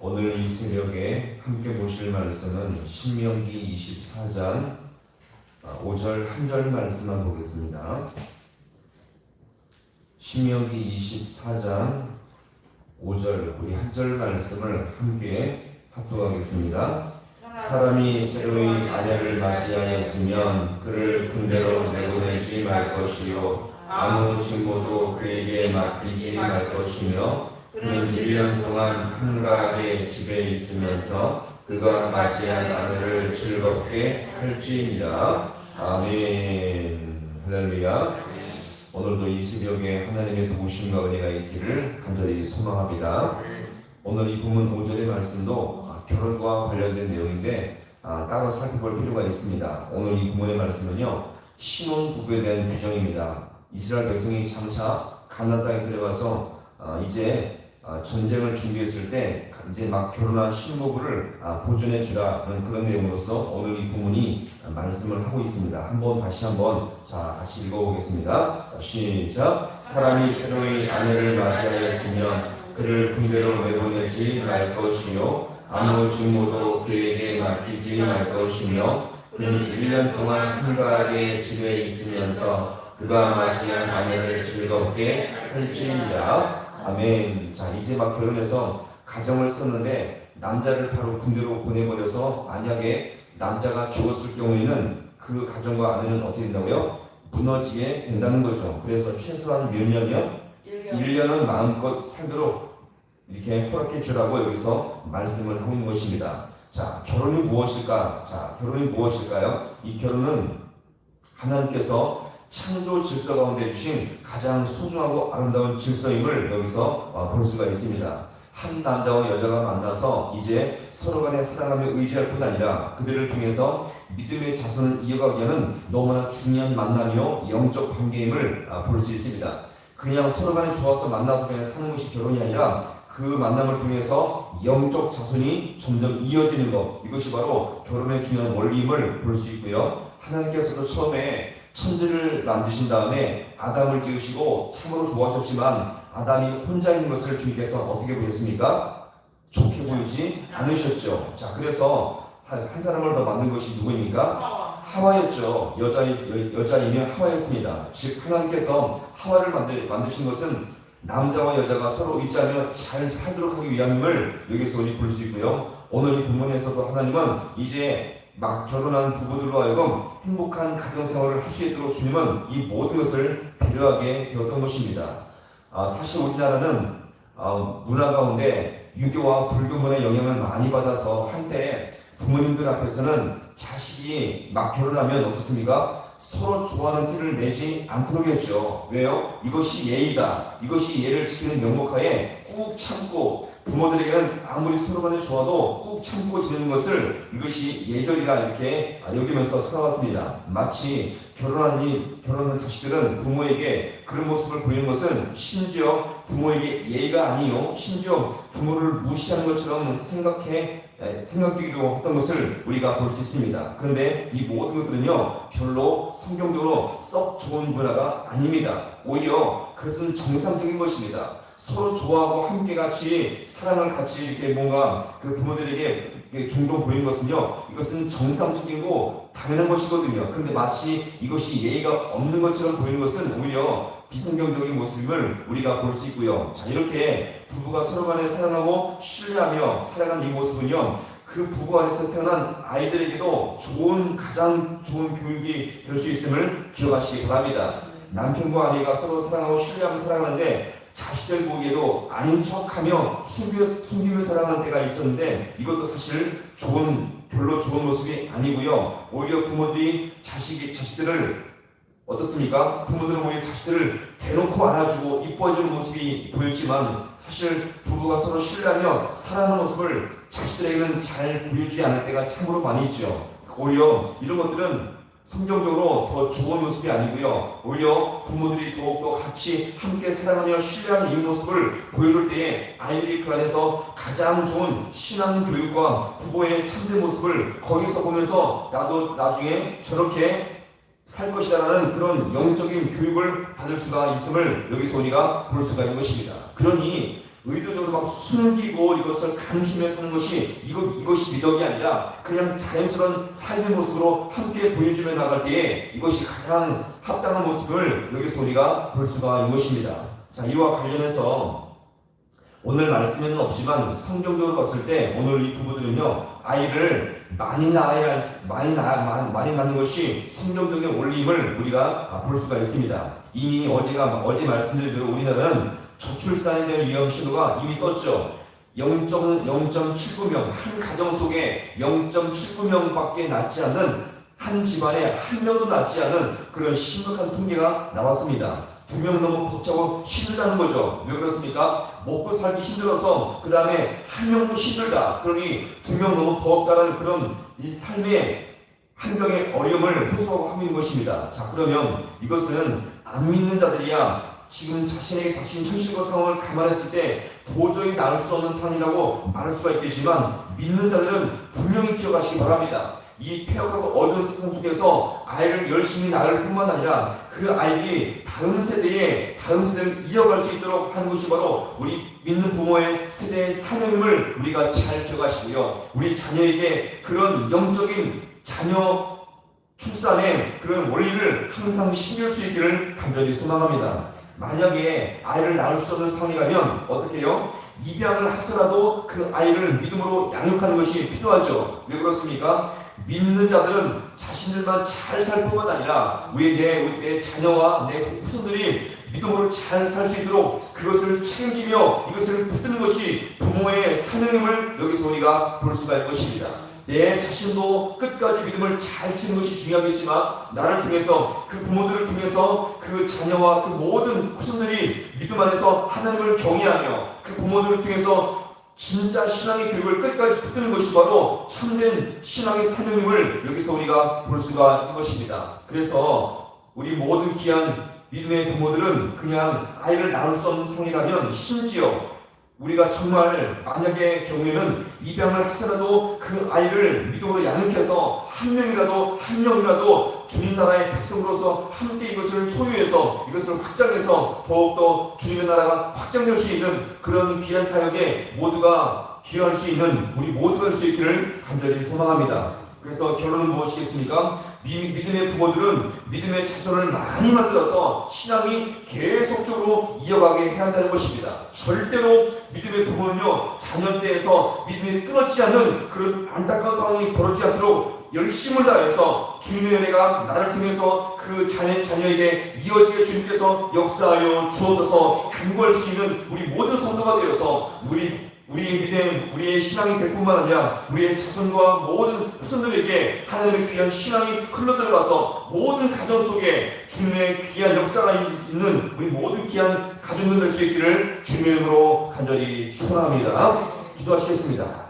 오늘 이 새벽에 함께 보실 말씀은 신명기 24장 5절 한 절 말씀만 보겠습니다. 신명기 24장 5절 우리 한 절 말씀을 함께 합독하겠습니다. 사람이 새로이 아내를 맞이하였으면 그를 군대로 내보내지 말 것이요 아무 직무도 그에게 맡기지 말 것이며 그는 1년 동안 한가하게 집에 있으면서 그가 맞이한 아내를 즐겁게 할지니라. 아멘. 할렐루야. 오늘도 이 새벽에 하나님의 도우심과 은혜가 있기를 간절히 소망합니다. 오늘 이 본문 5절의 말씀도 결혼과 관련된 내용인데 따로 살펴볼 필요가 있습니다. 오늘 이 본문의 말씀은요, 신혼부부에 대한 규정입니다. 이스라엘 백성이 장차 가나안 땅에 들어가서 이제 전쟁을 준비했을 때 이제 막 결혼한 신부부를 보존해 주라는 그런 내용으로서 오늘 이 본문이 말씀을 하고 있습니다. 다시 한번 같이 읽어보겠습니다. 시작. 사람이 새로이 아내를 맞이하였으면 그를 군대로 내보내지 말 것이요 아무 직무도 그에게 맡기지 말 것이며 그는 1년 동안 한가하게 집에 있으면서 그가 맞이한 아내를 즐겁게 할지니라. 아멘. 자, 이제 막 결혼해서 가정을 썼는데 남자를 바로 군대로 보내버려서 만약에 남자가 죽었을 경우에는 그 가정과 아내는 어떻게 된다고요? 무너지게 된다는 거죠. 그래서 최소한 몇 년이요? 1년은 마음껏 살도록 이렇게 허락해 주라고 여기서 말씀을 하고 있는 것입니다. 자, 결혼이 무엇일까? 자, 결혼이 무엇일까요? 이 결혼은 하나님께서 창조 질서 가운데 주신 가장 소중하고 아름다운 질서임을 여기서 볼 수가 있습니다. 한 남자와 여자가 만나서 이제 서로 간에 사랑하며 의지할 뿐 아니라 그들을 통해서 믿음의 자손을 이어가기 위한 너무나 중요한 만남이요 영적 관계임을 볼 수 있습니다. 그냥 서로 간에 좋아서 만나서 그냥 사는 것이 결혼이 아니라 그 만남을 통해서 영적 자손이 점점 이어지는 것, 이것이 바로 결혼의 중요한 원리임을 볼 수 있고요. 하나님께서도 처음에 천지를 만드신 다음에 아담을 지으시고 참으로 좋아하셨지만 아담이 혼자 있는 것을 주님께서 어떻게 보셨습니까? 좋게 보이지 않으셨죠. 자, 그래서 한 사람을 더 만든 것이 누구입니까? 하와였죠. 여자이며 하와였습니다. 즉 하나님께서 하와를 만드신 것은 남자와 여자가 서로 의지하며 잘 살도록 하기 위함임을 여기서 우리 볼 수 있고요. 오늘 이 본문에서도 하나님은 이제 막 결혼한 부부들로 하여금 행복한 가정생활을 할 수 있도록 주님은 이 모든 것을 배려하게 되었던 것입니다. 사실 우리나라는 문화 가운데 유교와 불교 문화의 영향을 많이 받아서 한때 부모님들 앞에서는 자식이 막 결혼하면 어떻습니까? 서로 좋아하는 티를 내지 않도록 했죠. 왜요? 이것이 예의다. 이것이 예를 지키는 명목하에 꾹 참고 부모들에게는 아무리 서로 간에 좋아도 꾹 참고 지내는 것을 이것이 예절이라 이렇게 여기면서 살아왔습니다. 마치 결혼한 자식들은 부모에게 그런 모습을 보이는 것은 심지어 부모에게 예의가 아니요 심지어 부모를 무시하는 것처럼 생각되기도 했던 것을 우리가 볼 수 있습니다. 그런데 이 모든 것들은요 별로 성경적으로 썩 좋은 문화가 아닙니다. 오히려 그것은 정상적인 것입니다. 서로 좋아하고 함께 같이 사랑을 같이 이렇게 뭔가 그 부모들에게 종종 보이는 것은요 이것은 정상적이고 당연한 것이거든요. 그런데 마치 이것이 예의가 없는 것처럼 보이는 것은 오히려 비성경적인 모습임을 우리가 볼 수 있고요. 자, 이렇게 부부가 서로 간에 사랑하고 신뢰하며 살아가는 이 모습은요 그 부부 안에서 태어난 아이들에게도 가장 좋은 교육이 될 수 있음을 기억하시기 바랍니다. 남편과 아내가 서로 사랑하고 신뢰하며 살아가는데 자식들 보기에도 아닌 척하며 숨기며 살아가는 때가 있었는데 이것도 사실 별로 좋은 모습이 아니고요. 오히려 부모들이 자식들을 어떻습니까? 부모들은 오히려 자식들을 대놓고 안아주고 이뻐해주는 모습이 보였지만 사실 부부가 서로 신뢰하며 사랑하는 모습을 자식들에게는 잘 보여주지 않을 때가 참으로 많이 있죠. 오히려 이런 것들은 성경적으로 더 좋은 모습이 아니고요. 오히려 부모들이 더욱더 같이 함께 사랑하며 신뢰하는 이 모습을 보여줄 때에 아이들이 그 안에서 가장 좋은 신앙 교육과 부모의 참된 모습을 거기서 보면서 나도 나중에 저렇게 살 것이라는 그런 영적인 교육을 받을 수가 있음을 여기서 우리가 볼 수가 있는 것입니다. 그러니 의도적으로 막 숨기고 이것을 감추며 사는 것이 이것이 미덕이 아니라 그냥 자연스러운 삶의 모습으로 함께 보여주며 나갈 때에 이것이 가장 합당한 모습을 여기서 우리가 볼 수가 있는 것입니다. 자, 이와 관련해서 오늘 말씀에는 없지만 성경적으로 봤을 때 오늘 이 부부들은요, 아이를 많이 낳는 것이 성경적인 원리임을 우리가 볼 수가 있습니다. 이미 어제 말씀드린 대로 우리나라는 저출산에 대한 위험 신호가 이미 떴죠. 0.79명, 한 가정 속에 0.79명밖에 낳지 않는, 한 집안에 한 명도 낳지 않은 그런 심각한 통계가 나왔습니다. 2명 너무 벅차고 힘들다는 거죠. 왜 그렇습니까? 먹고 살기 힘들어서 그 다음에 한 명도 힘들다. 그러니 2명 너무 버겁다는 그런 이 삶의 환경의 어려움을 호소하고 있는 것입니다. 자, 그러면 이것은 안 믿는 자들이야 지금 자신에게 닥친 현실과 상황을 감안했을 때 도저히 나을 수 없는 상황이라고 말할 수가 있겠지만, 믿는 자들은 분명히 기억하시기 바랍니다. 이 폐역하고 어두운 세상 속에서 아이를 열심히 낳을 뿐만 아니라 그 아이들이 다음 세대를 이어갈 수 있도록 하는 것이 바로 우리 믿는 부모의 세대의 사명임을 우리가 잘 기억하시고요. 우리 자녀에게 그런 영적인 자녀 출산의 그런 원리를 항상 신경 수 있기를 간절히 소망합니다. 만약에 아이를 낳을 수 없는 상황이라면 어떻게 해요? 입양을 하더라도 그 아이를 믿음으로 양육하는 것이 필요하죠. 왜 그렇습니까? 믿는 자들은 자신들만 잘 살 뿐만 아니라 내 자녀와 내 후손들이 믿음으로 잘 살 수 있도록 그것을 책임지며 이것을 붙드는 것이 부모의 사명임을 여기서 우리가 볼 수가 있는 것입니다. 내 자신도 끝까지 믿음을 잘 지키는 것이 중요하겠지만, 나를 통해서 그 부모들을 통해서 그 자녀와 그 모든 후손들이 믿음 안에서 하나님을 경외하며 그 부모들을 통해서 진짜 신앙의 교육을 끝까지 붙드는 것이 바로 참된 신앙의 사명임을 여기서 우리가 볼 수가 있는 것입니다. 그래서 우리 모든 귀한 믿음의 부모들은 그냥 아이를 낳을 수 없는 상황이라면, 심지어 우리가 정말 만약의 경우에는 입양을 하더라도 그 아이를 믿음으로 양육해서 한 명이라도 주님 나라의 백성으로서 함께 이것을 소유해서 이것을 확장해서 더욱더 주님의 나라가 확장될 수 있는 그런 귀한 사역에 모두가 기여할 수 있는 우리 모두가 될 수 있기를 간절히 소망합니다. 그래서 결론은 무엇이겠습니까? 믿음의 부모들은 믿음의 자손을 많이 만들어서 신앙이 계속적으로 이어가게 해야 한다는 것입니다. 절대로 믿음의 부모는요, 자녀 때에서 믿음이 끊어지지 않는 그런 안타까운 상황이 벌어지지 않도록 열심을 다해서 주님의 은혜가 나를 통해서 그 자녀에게 이어지게 주님께서 역사하여 주어져서 간구할 수 있는 우리 모든 성도가 되어서 우리의 믿음, 우리의 신앙이 될 뿐만 아니라 우리의 자손과 모든 후손들에게 하나님의 귀한 신앙이 흘러들어가서 모든 가정 속에 주님의 귀한 역사가 있는 우리 모든 귀한 가정들 될 수 있기를 주님의 이름으로 간절히 축원합니다. 기도하시겠습니다.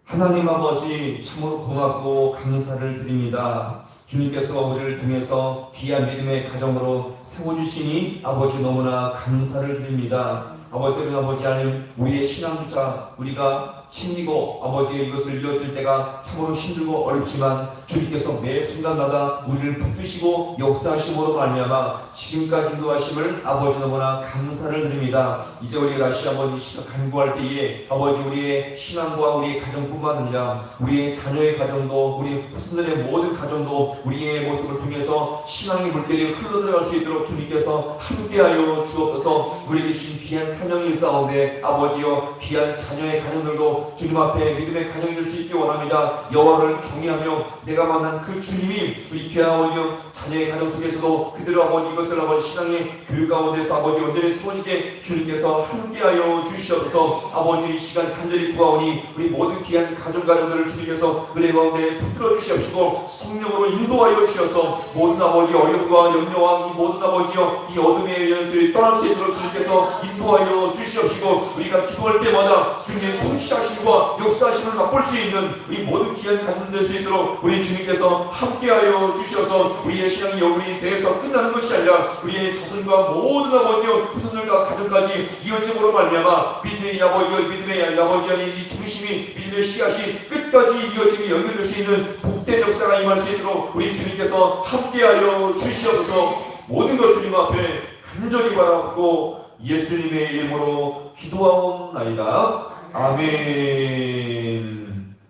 하나님 아버지, 참으로 고맙고 감사를 드립니다. 주님께서 우리를 통해서 귀한 믿음의 가정으로 세워주시니 아버지 너무나 감사를 드립니다. 아버지, 아버지 하나님, 우리의 신앙자 우리가 챙기고 아버지의 이것을 이어질 때가 참으로 힘들고 어렵지만 주님께서 매 순간마다 우리를 붙드시고 역사하심으로 말미암아 지금까지 인도하심을 아버지 너무나 감사를 드립니다. 이제 우리가 다시 한번 이 시간 간구할 때에 아버지 우리의 신앙과 우리의 가정뿐만 아니라 우리의 자녀의 가정도, 우리 후손들의 모든 가정도 우리의 모습을 통해서 신앙의 물결이 흘러들어갈 수 있도록 주님께서 함께하여 주옵소서. 우리에게 주신 귀한 사명이 있사오니 아버지여, 귀한 자녀의 가정들도 주님 앞에 믿음의 가정이 될 수 있기 원합니다. 여호와를 경외하며 내가 만난 그 주님이 우리 귀한 아버지여 자녀의 가정 속에서도 그대로 아버지 이것을 아버지 신앙의 교육 가운데서 아버지 온전히 세워지게 주님께서 함께하여 주시옵소서. 아버지 이 시간 간절히 구하오니 우리 모든 귀한 가정들을 주님께서 은혜 가운데 붙들어 주시옵시고 성령으로 인도하여 주셔서 모든 아버지 어려움과 염려와 이 모든 아버지여 이 어둠의 영들이 떠날 수 있도록 주님께서 인도하여 주시옵시고 우리가 기도할 때마다 주님의 통치하심과 역사하심을 맛볼 수 있는 우리 모든 귀한 가정 될 수 있도록 우리 주님께서 함께하여 주셔서 우리의 신앙이 우리 대해서 끝나는 것이 아니라 우리의 자손과 모든 아버지여 후손들과 가정까지 이어짐으로 말미암아 믿음의 아버지여, 믿음의 아버지 아니 이 중심이 믿음의 씨앗이 끝까지 이어짐이 연결될 수 있는 복된 역사가 임할 수 있도록 우리 주님께서 함께하여 주시옵소서. 모든 것 주님 앞에 간절히 바라고 예수님의 이름으로 기도하옵나이다. 아멘.